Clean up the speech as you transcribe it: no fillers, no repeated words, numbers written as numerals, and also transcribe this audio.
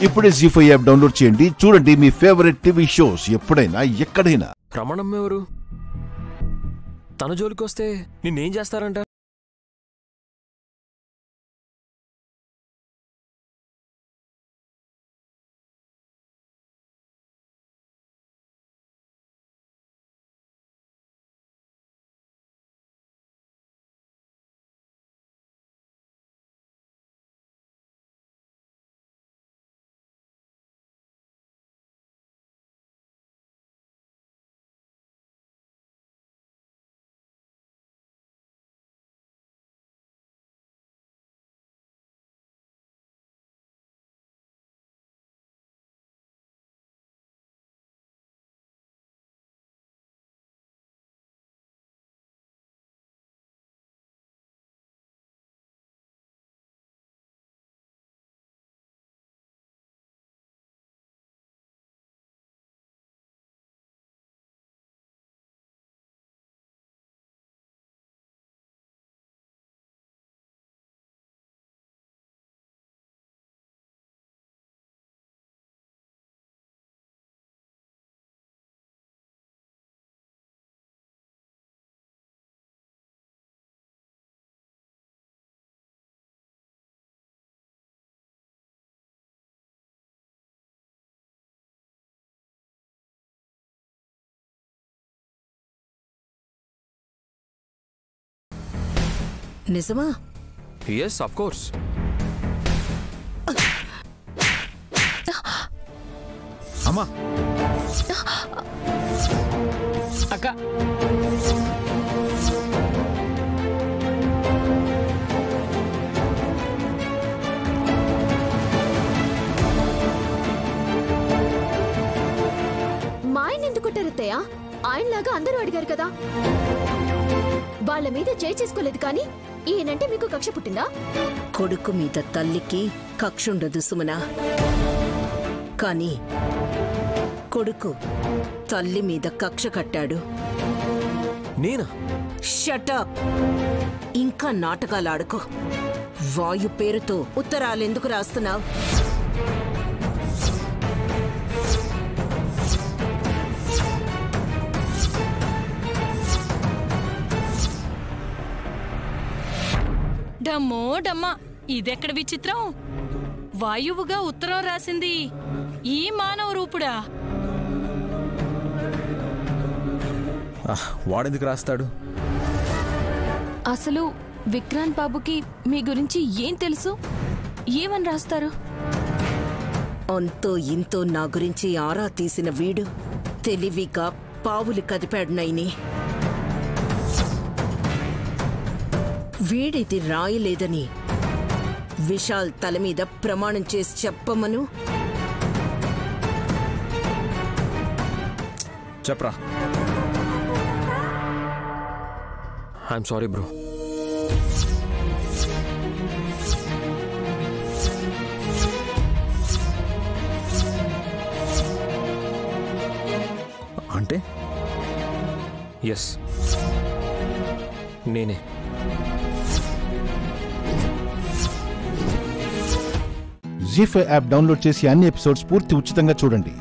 ఇప్పుడే జీ5 app download చేయండి. చూడండి మీ ఫేవరెట్ టీవీ షోస్ ఎప్పుడైనా ఎక్కడైనా. రమణమ్మ ఎవరు? తన జోలికొస్తే నిన్నేం చేస్తారంట? నిజమా? yes of course. అమ్మా అక్క మా ఆయన ఎందుకు కొట్టారత్తయ్య? ఆయనలాగా అందరూ అడిగారు కదా. వాళ్ళ మీద చేసుకోలేదు కానీ ఈయనంటే మీకు కక్ష పుట్టిందా? కొడుకు మీద తల్లికి కక్షుండదు సుమనా, కానీ కొడుకు తల్లి మీద కక్ష కట్టాడు. నేనా? షటప్! ఇంకా నాటకాలాడుకో. వాయు పేరుతో ఉత్తరాలెందుకు రాస్తున్నావు? డమ్మో డమ్మా, ఇదెక్కడ విచిత్రం! వాయువుగా ఉత్తరం రాసింది ఈ మానవ రూపుడా? వాడెందుకు రాస్తాడు? అసలు విక్రాంత్ బాబుకి మీ గురించి ఏం తెలుసు? ఏమని రాస్తారు? అంతో ఇంతో నా గురించి ఆరా తీసిన వీడు తెలివిగా పావులు కదిపాడు నైని. వీడిది రాయలేదని విశాల్ తల మీద ప్రమాణం చేసి చెప్పమను. చెప్పరా. I'm sorry bro. అంటే ఎస్, నేనే. జీ5 యాప్ డౌన్లోడ్ చేసి అన్ని ఎపిసోడ్స్ పూర్తి ఉచితంగా చూడండి.